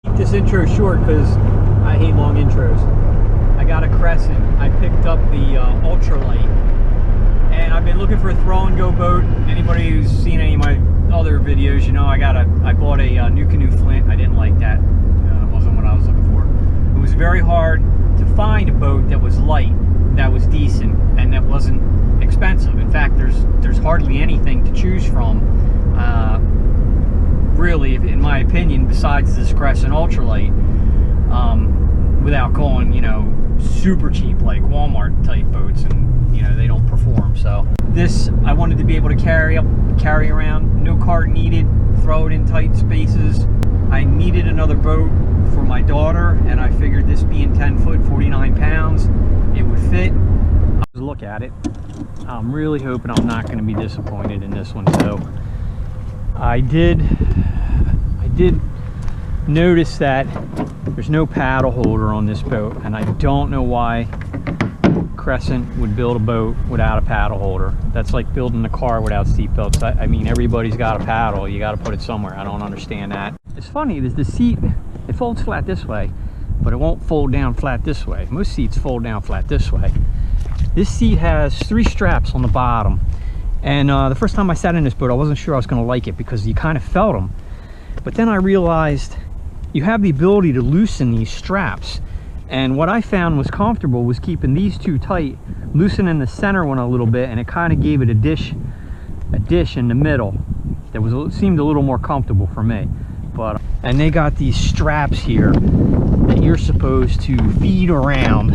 Keep this intro short because I hate long intros. I got a Crescent. I picked up the Ultralite, and I've been looking for a throw and go boat. Anybody who's seen any of my other videos, you know I bought a new canoe Flint. I didn't like that. It wasn't what I was looking for. It was very hard to find a boat that was light, that was decent, and that wasn't expensive. In fact, there's hardly anything to choose from, really, in my opinion, besides this Crescent Ultralite, without going, you know, super cheap like Walmart type boats, and you know they don't perform. So this I wanted to be able to carry around, no cart needed, throw it in tight spaces. I needed another boat for my daughter, and I figured this being 10 foot 49 pounds, it would fit. Look at it. I'm really hoping I'm not going to be disappointed in this one. So I did notice that there's no paddle holder on this boat, and I don't know why Crescent would build a boat without a paddle holder. That's like building a car without seat belts. I mean, everybody's got a paddle, you got to put it somewhere. I don't understand that. It's funny, there's the seat, it folds flat this way, but it won't fold down flat this way. Most seats fold down flat this way. This seat has 3 straps on the bottom, and the first time I sat in this boat I wasn't sure I was going to like it because you kind of felt them, but then I realized you have the ability to loosen these straps, and what I found was comfortable was keeping these 2 tight, loosening the center one a little bit, and it kind of gave it a dish in the middle that seemed a little more comfortable for me. But and they got these straps here that you're supposed to feed around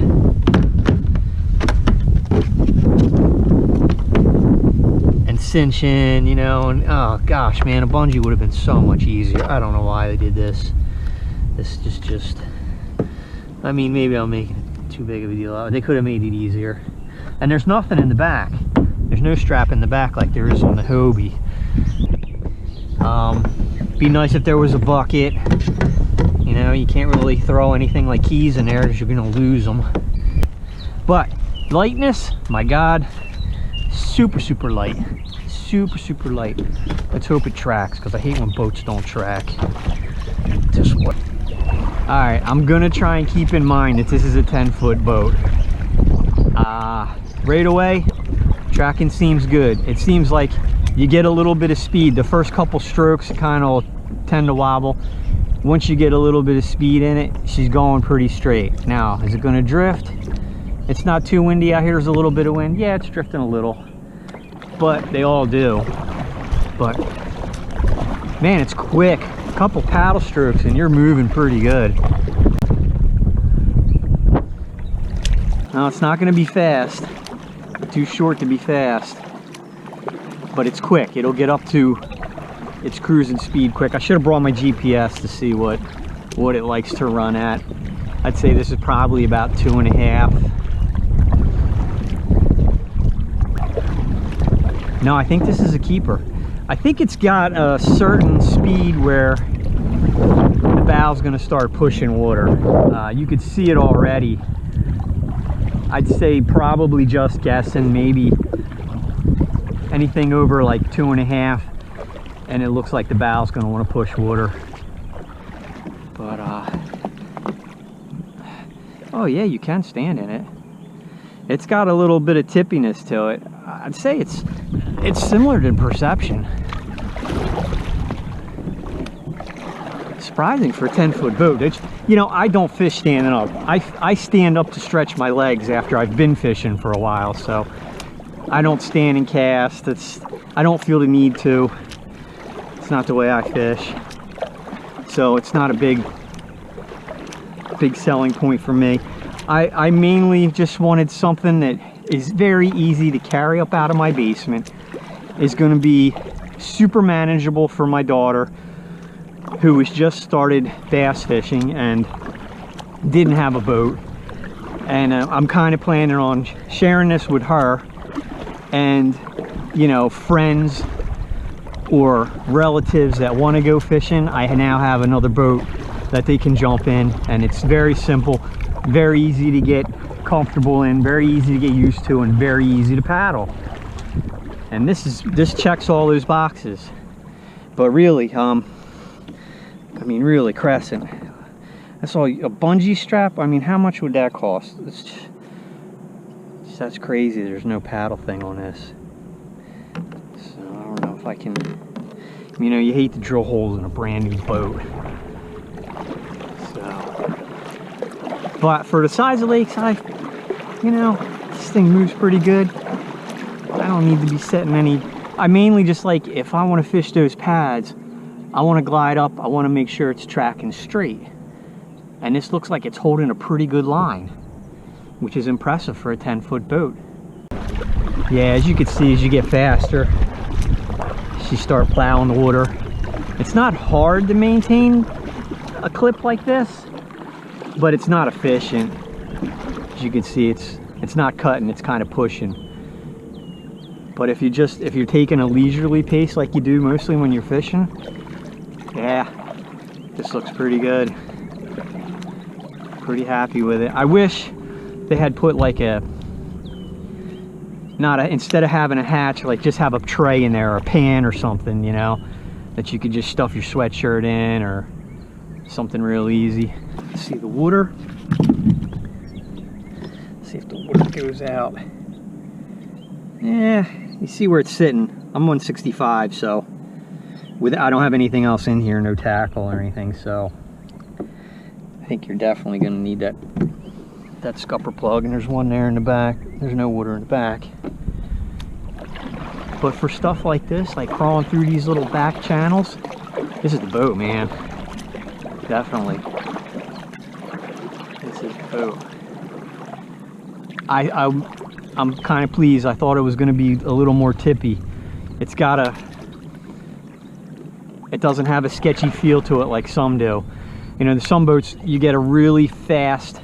and cinch in, you know, and oh gosh, man, a bungee would have been so much easier. I don't know why they did this. This is just, I mean, maybe I'm making it too big of a deal out. They could have made it easier. And there's nothing in the back. There's no strap in the back like there is on the Hobie. Be nice if there was a bucket. You know, you can't really throw anything like keys in there because you're gonna lose them. But lightness, my God, super light. Super light. Let's hope it tracks, because I hate when boats don't track. Just what? Alright, I'm gonna try and keep in mind that this is a 10-foot boat. Right away, tracking seems good. It seems like you get a little bit of speed. The first couple strokes kind of tend to wobble. Once you get a little bit of speed in it, she's going pretty straight. Now, is it gonna drift? It's not too windy out here. There's a little bit of wind. Yeah, it's drifting a little, but they all do. But man, it's quick. A couple paddle strokes and you're moving pretty good. Now, it's not going to be fast. Too short to be fast, but it's quick. It'll get up to its cruising speed quick. I should have brought my GPS to see what it likes to run at. I'd say this is probably about 2.5. No, I think this is a keeper. I think it's got a certain speed where the bow's gonna start pushing water. You could see it already. I'd say probably, just guessing, maybe anything over like 2.5, and it looks like the bow's gonna wanna push water. But oh yeah, you can stand in it. It's got a little bit of tippiness to it. I'd say it's similar to Perception. Surprising for a 10-foot boat. You know, I don't fish standing up. I stand up to stretch my legs after I've been fishing for a while, so I don't stand and cast. I don't feel the need to. It's not the way I fish. So it's not a big selling point for me. I mainly just wanted something that is very easy to carry up out of my basement, is going to be super manageable for my daughter, who has just started bass fishing and didn't have a boat. And I'm kind of planning on sharing this with her, and you know, friends or relatives that want to go fishing, I now have another boat that they can jump in, and it's very simple, very easy to get comfortable in, very easy to get used to, and very easy to paddle. And this checks all those boxes. But really, I mean, really, Crescent, That's all. A bungee strap, I mean, how much would that cost? That's crazy. There's no paddle thing on this. So I don't know if I can, you know, you hate to drill holes in a brand new boat. So, but for the size of lakes, you know, this thing moves pretty good. I don't need to be setting any, I mainly just like, if I want to fish those pads, I want to glide up, I want to make sure it's tracking straight. And this looks like it's holding a pretty good line, which is impressive for a 10-foot boat. Yeah, as you can see, as you get faster, you start plowing the water. It's not hard to maintain a clip like this, but it's not efficient. As you can see, it's not cutting, it's kind of pushing. But if you're taking a leisurely pace like you do mostly when you're fishing, yeah, this looks pretty good. Pretty happy with it. I wish they had put like instead of having a hatch, like just have a tray in there or a pan or something, you know, that you could just stuff your sweatshirt in or something real easy. Let's see the water. Let's see if the water goes out. Yeah, you see where it's sitting. I'm 165, so I don't have anything else in here, no tackle or anything, so I think you're definitely going to need that scupper plug, and there's one there in the back. There's no water in the back. But for stuff like this, like crawling through these little back channels, this is the boat, man. Definitely. This is the boat. I'm kind of pleased. I thought it was going to be a little more tippy. It doesn't have a sketchy feel to it like some do. You know, some boats, you get a really fast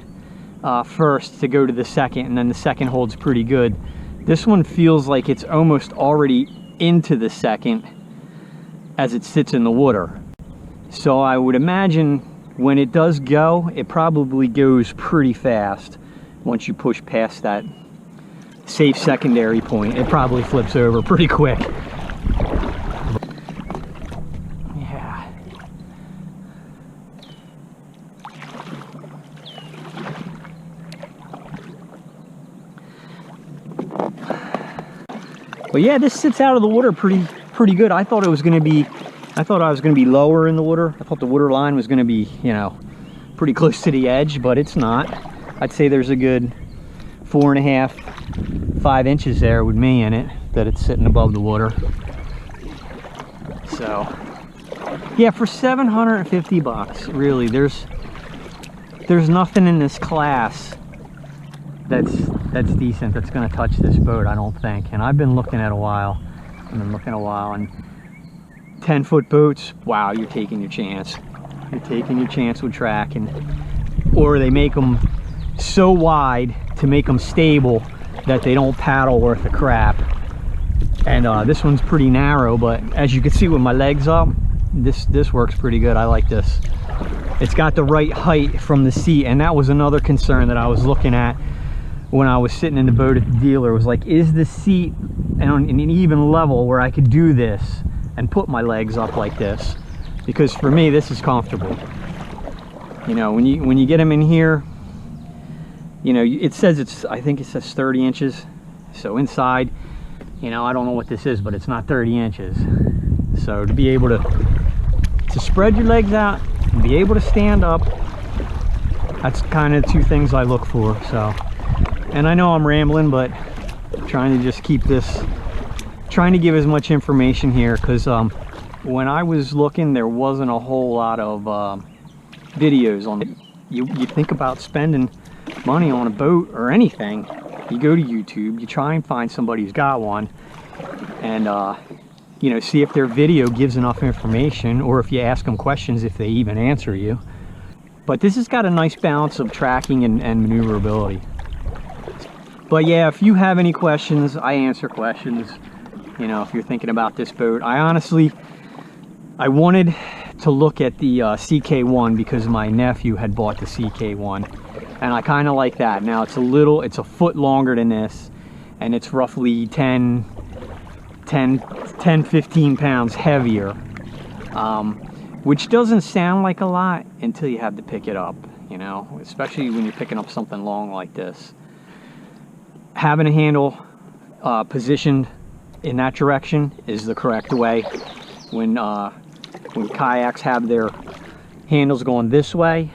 first to go to the second, and then the second holds pretty good. This one feels like it's almost already into the second as it sits in the water. So I would imagine when it does go, it probably goes pretty fast. Once you push past that safe secondary point, it probably flips over pretty quick. But yeah, this sits out of the water pretty good. I thought I was going to be lower in the water. I thought the water line was going to be, you know, pretty close to the edge, but it's not. I'd say there's a good 4.5, 5 inches there with me in it, that it's sitting above the water. So yeah, for 750 bucks, really, there's nothing in this class that's decent, that's going to touch this boat, I don't think. And I've been looking at a while. And 10-foot boats, wow, you're taking your chance. You're taking your chance with tracking. Or they make them so wide to make them stable that they don't paddle worth a crap. And this one's pretty narrow, but as you can see with my legs up, this works pretty good. I like this. It's got the right height from the seat, and that was another concern that I was looking at when I was sitting in the boat at the dealer. Was like, is the seat on an even level where I could do this and put my legs up like this? Because for me, this is comfortable. You know, when you get them in here, you know, it says I think it says 30 inches. So inside, you know, I don't know what this is, but it's not 30 inches. So to be able to spread your legs out and be able to stand up, that's kind of two things I look for. So, and I know I'm rambling, but I'm trying to just keep this, trying to give as much information here, because when I was looking, there wasn't a whole lot of videos on it. You think about spending money on a boat or anything, you go to YouTube, you try and find somebody who's got one, and you know, see if their video gives enough information, or if you ask them questions, if they even answer you. But this has got a nice balance of tracking and maneuverability. But yeah, if you have any questions, I answer questions. You know, if you're thinking about this boat, I wanted to look at the CK1 because my nephew had bought the CK1, and I kind of like that. Now it's a foot longer than this, and it's roughly 10, 15 pounds heavier. which doesn't sound like a lot until you have to pick it up, you know, especially when you're picking up something long like this. Having a handle positioned in that direction is the correct way. When kayaks have their handles going this way,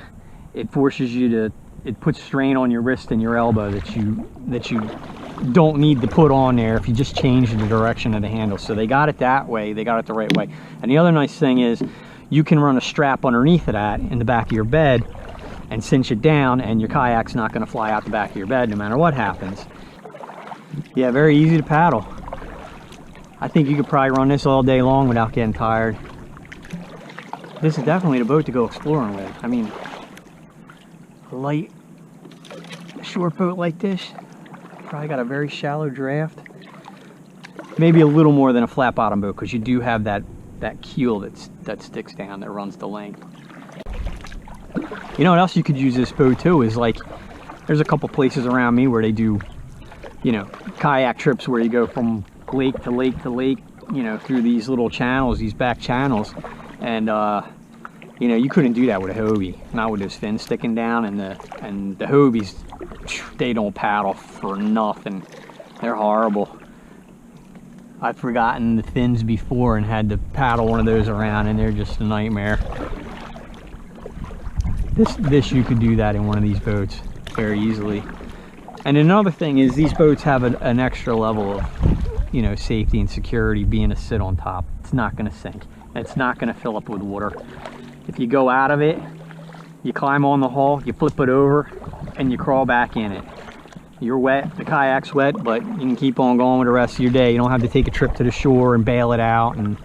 it forces you to, it puts strain on your wrist and your elbow that you don't need to put on there if you just change the direction of the handle. So they got it that way, they got it the right way. And the other nice thing is you can run a strap underneath of that in the back of your bed and cinch it down, and your kayak's not going to fly out the back of your bed no matter what happens. Yeah, very easy to paddle. I think you could probably run this all day long without getting tired. This is definitely the boat to go exploring with. I mean, a light, short boat like this, probably got a very shallow draft. Maybe a little more than a flat bottom boat, because you do have that keel that sticks down, that runs the length. You know what else you could use this boat too is, like, there's a couple places around me where they do, you know, kayak trips where you go from lake to lake to lake, you know, through these little channels, these back channels. And you know, you couldn't do that with a Hobie, not with those fins sticking down. And the Hobies, they don't paddle for nothing. They're horrible. I've forgotten the fins before and had to paddle one of those around, and they're just a nightmare. This you could do that in one of these boats very easily. And another thing is, these boats have an extra level of, you know, safety and security, being a sit on top. It's not going to sink. It's not going to fill up with water. If you go out of it, you climb on the hull, you flip it over, and you crawl back in it. You're wet, the kayak's wet, but you can keep on going with the rest of your day. You don't have to take a trip to the shore and bail it out and,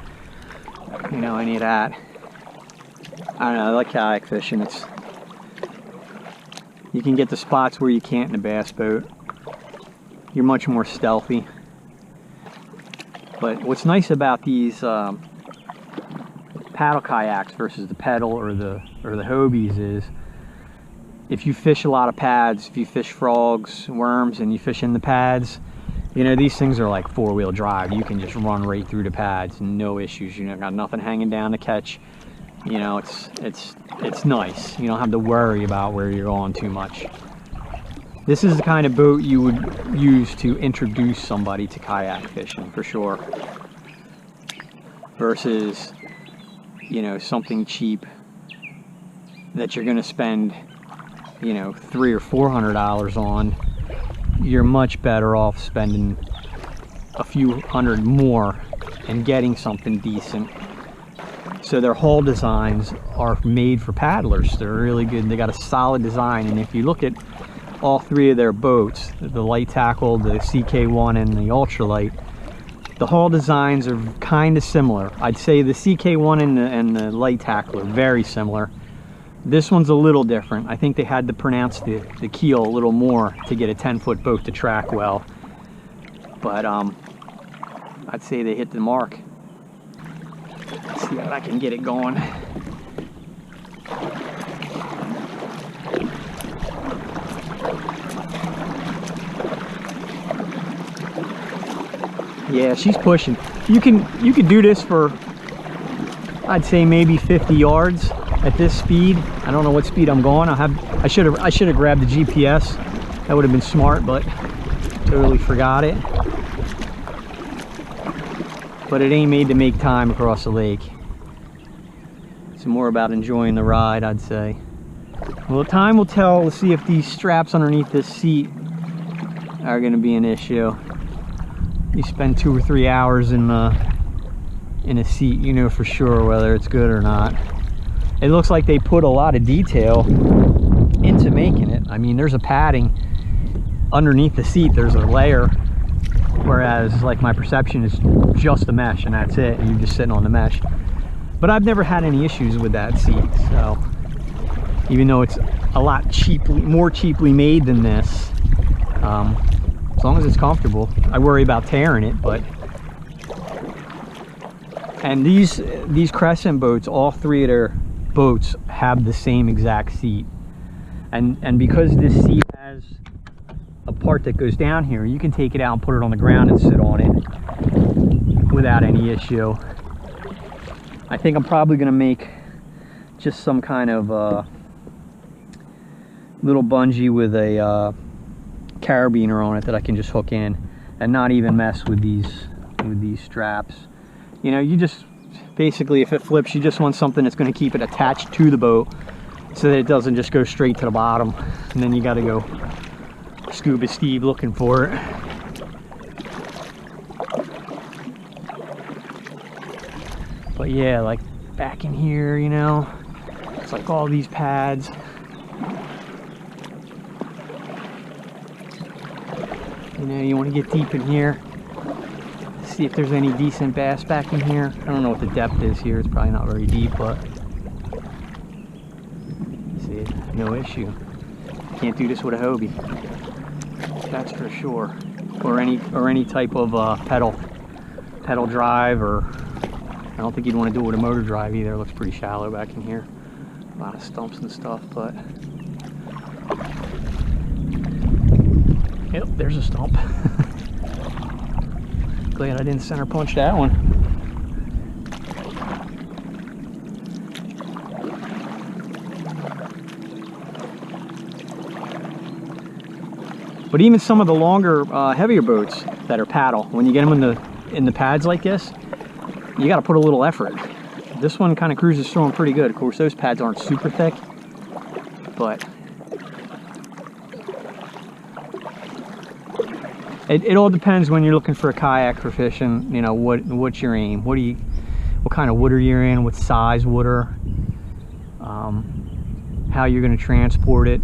you know, any of that. I don't know, I like kayak fishing. You can get to spots where you can't in a bass boat. You're much more stealthy. But what's nice about these paddle kayaks versus the pedal or the Hobies is, if you fish a lot of pads, if you fish frogs, worms, and you fish in the pads, you know, these things are like four-wheel drive. You can just run right through the pads, no issues. You know, got nothing hanging down to catch. You know, it's nice. You don't have to worry about where you're going too much. This is the kind of boat you would use to introduce somebody to kayak fishing, for sure. Versus, you know, something cheap that you're going to spend, you know, $300 or $400 on. You're much better off spending a few hundred more and getting something decent. So their hull designs are made for paddlers. They're really good. They got a solid design, and if you look at all three of their boats, the light tackle, the CK1, and the ultralight, the hull designs are kind of similar. I'd say the CK1 and the light tackle are very similar. This one's a little different. I think they had to pronounce the keel a little more to get a 10-foot boat to track well. But I'd say they hit the mark. Let's see if I can get it going. Yeah, she's pushing. You could do this for, I'd say, maybe 50 yards at this speed. I don't know what speed I'm going. I should have grabbed the GPS. That would have been smart, but totally forgot it. But it ain't made to make time across the lake. It's more about enjoying the ride, I'd say. Well, time will tell. Let's see if these straps underneath this seat are going to be an issue. You spend 2 or 3 hours in a seat, you know for sure whether it's good or not. It looks like they put a lot of detail into making it. I mean, there's a padding underneath the seat. There's a layer, whereas like my perception is just the mesh and that's it, and you're just sitting on the mesh. But I've never had any issues with that seat, so even though it's a lot more cheaply made than this, as long as it's comfortable. I worry about tearing it, but. And these Crescent boats, all three of their boats have the same exact seat, and because this seat has a part that goes down here, you can take it out and put it on the ground and sit on it without any issue. I think I'm probably going to make just some kind of little bungee with a carabiner on it that I can just hook in and not even mess with these straps. You know, you just basically, if it flips, you just want something that's going to keep it attached to the boat so that it doesn't just go straight to the bottom, and then you got to go Scuba Steve looking for it. But yeah, like back in here, you know, it's like all these pads. You know, you want to get deep in here, see if there's any decent bass back in here. I don't know what the depth is here. It's probably not very deep, but see, no issue. Can't do this with a Hobie, that's for sure. Or any type of pedal drive, or I don't think you'd want to do it with a motor drive either. It looks pretty shallow back in here. A lot of stumps and stuff, but yep, there's a stump. Glad I didn't center punch that one. But even some of the longer, heavier boats that are paddle, when you get them in the pads like this, you got to put a little effort. This one kind of cruises through them pretty good. Of course, those pads aren't super thick, but it all depends when you're looking for a kayak for fishing. You know, what's your aim? What kind of water you're in? What size water? How you're going to transport it?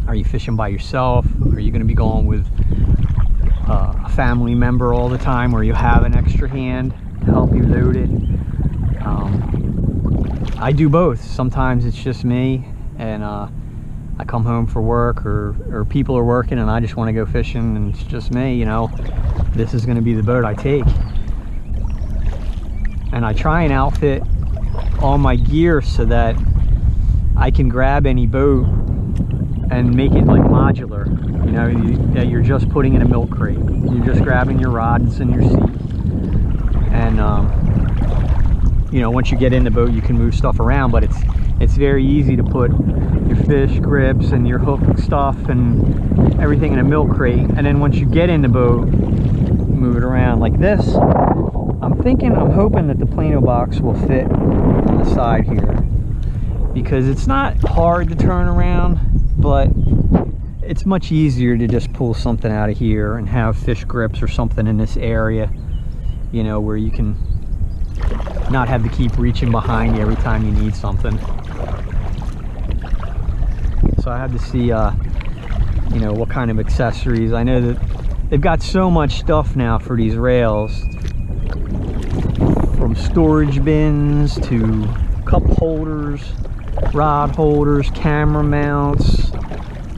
Are you fishing by yourself? Are you going to be going with a family member all the time, or you have an extra hand to help you load it? I do both. Sometimes it's just me, and I come home for work, or people are working and I just want to go fishing and it's just me, you know. This is going to be the boat I take. And I try and outfit all my gear so that I can grab any boat and make it like modular. You know, that you're just putting in a milk crate. You're just grabbing your rods and your seat. And you know, once you get in the boat, you can move stuff around, but it's very easy to put your fish grips and your hook stuff and everything in a milk crate, and then once you get in the boat, move it around like this. I'm hoping that the Plano box will fit on the side here, because it's not hard to turn around, but it's much easier to just pull something out of here and have fish grips or something in this area, you know, where you can not have to keep reaching behind you every time you need something. So I have to see, you know, what kind of accessories. I know that they've got so much stuff now for these rails, from storage bins to cup holders, rod holders, camera mounts,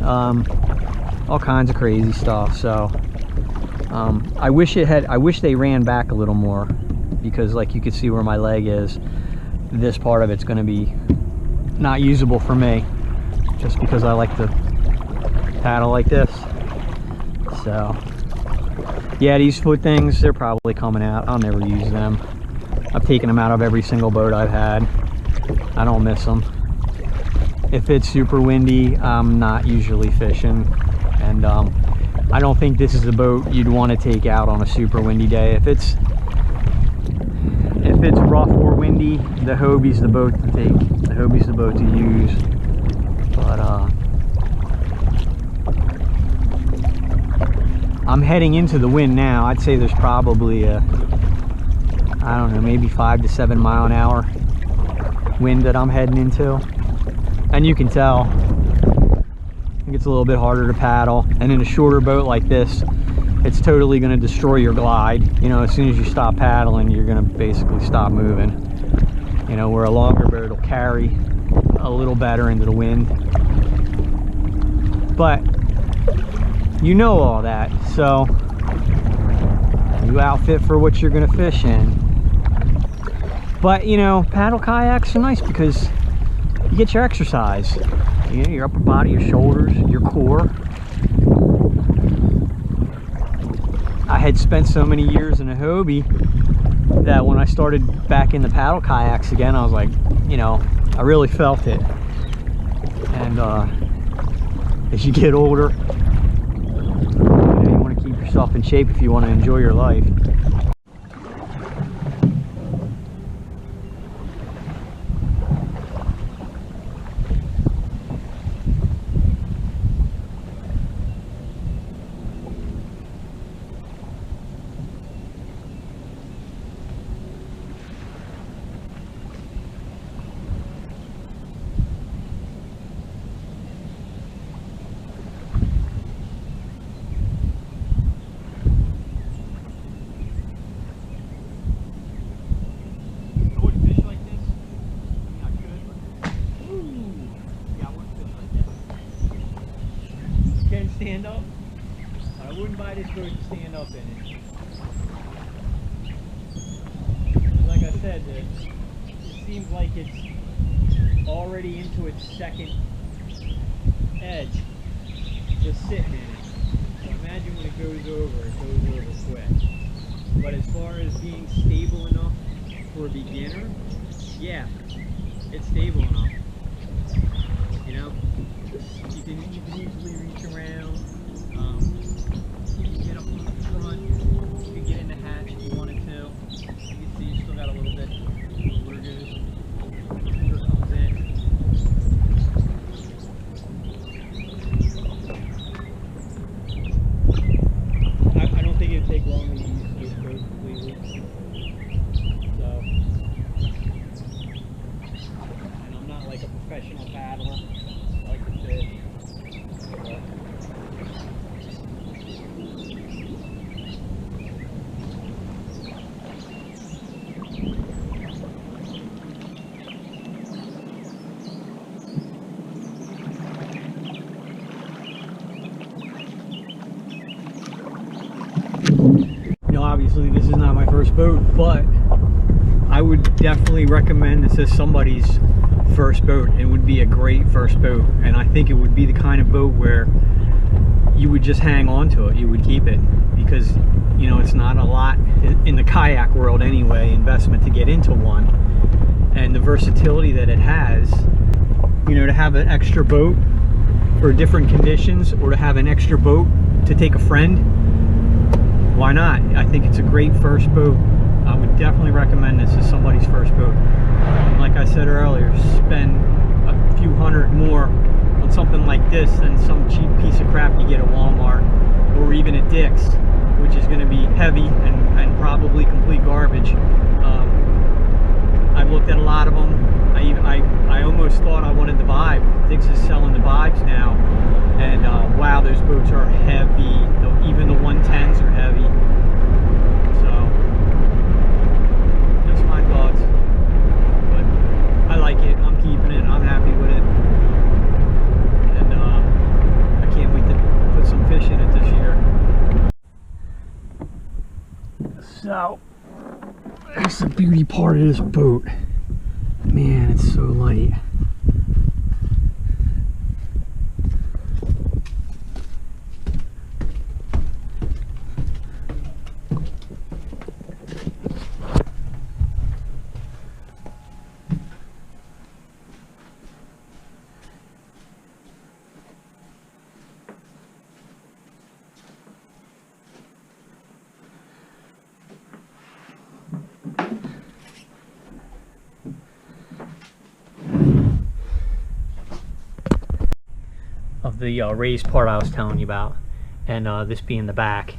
all kinds of crazy stuff. So I wish they ran back a little more, because like you could see where my leg is, this part of it's going to be not usable for me, just because I like to paddle like this. So yeah, these foot things, they're probably coming out. I'll never use them. I've taken them out of every single boat I've had. I don't miss them. If it's super windy, I'm not usually fishing, and I don't think this is a boat you'd want to take out on a super windy day. If it's rough or windy, the Hobie's the boat to take. The Hobie's the boat to use. But I'm heading into the wind now. I'd say there's probably a, I don't know, maybe 5 to 7 mile an hour wind that I'm heading into, and you can tell it gets a little bit harder to paddle. And in a shorter boat like this, it's totally going to destroy your glide. You know, as soon as you stop paddling, you're going to basically stop moving. You know, where a longer boat will carry a little better into the wind. But you know all that, so you outfit for what you're going to fish in. But you know, paddle kayaks are nice because you get your exercise. You know, your upper body, your shoulders, your core. I had spent so many years in a Hobie that when I started back in the paddle kayaks again, I was like, you know, I really felt it. And as you get older, you want to keep yourself in shape if you want to enjoy your life. Stand up. I wouldn't buy this boat to stand up in it. Like I said, it seems like it's already into its second edge, just sitting in it. So imagine when it goes over quick. But as far as being stable enough for a beginner, yeah, it's stable enough. You know, you can easily reach around. You can get up on the front. You can get in the hatch if you wanted to. You can see you still got a little bit. Water goes. Water comes in. I don't think it'd take long to use this boat completely. So, and I'm not like a professional paddler. I like to fish. You know, obviously this is not my first boat, but I would definitely recommend this as somebody's first boat. It would be a great first boat, and I think it would be the kind of boat where you would just hang on to it. You would keep it because, you know, it's not a lot in the kayak world anyway, investment to get into one, and the versatility that it has, you know, to have an extra boat for different conditions, or to have an extra boat to take a friend, why not? I think it's a great first boat. I would definitely recommend this as somebody's first boat. And like I said earlier, spend a few hundred more on something like this than some cheap piece of crap you get at Walmart or even at DAKS, which is going to be heavy and probably complete garbage. I've looked at a lot of them. I almost thought I wanted the Vibe. DAKS is selling the Vibes now, and wow, those boats are heavy. Even the 110s are heavy. So, just my thoughts. But I like it. I'm keeping it. I'm happy with it. And I can't wait to put some fish in it this year. So, that's the beauty part of this boat. Man, it's so light. Of the raised part I was telling you about, and this being the back.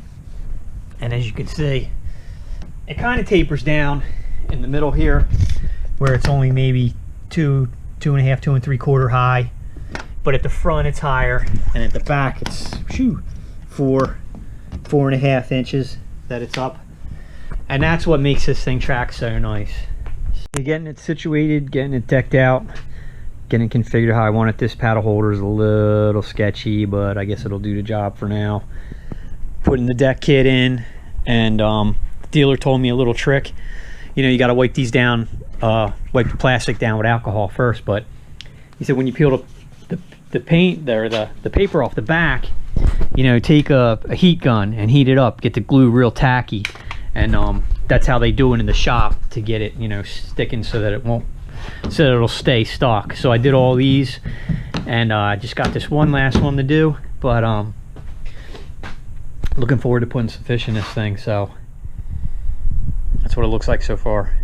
And as you can see, it kind of tapers down in the middle here, where it's only maybe 2, 2.5, 2 3/4 high, but at the front it's higher, and at the back it's 4.5 inches that it's up, and that's what makes this thing track so nice. So getting it situated, getting it decked out, getting configured how I want it. This paddle holder is a little sketchy, but I guess it'll do the job for now. Putting the deck kit in, and the dealer told me a little trick. You know, you got to wipe these down, wipe the plastic down with alcohol first, but he said when you peel the paint or the paper off the back, you know, take a heat gun and heat it up, get the glue real tacky, and that's how they do it in the shop to get it, you know, sticking so that it won't so that it'll stay stuck. So I did all these, and I just got this one last one to do, but looking forward to putting some fish in this thing. So that's what it looks like so far.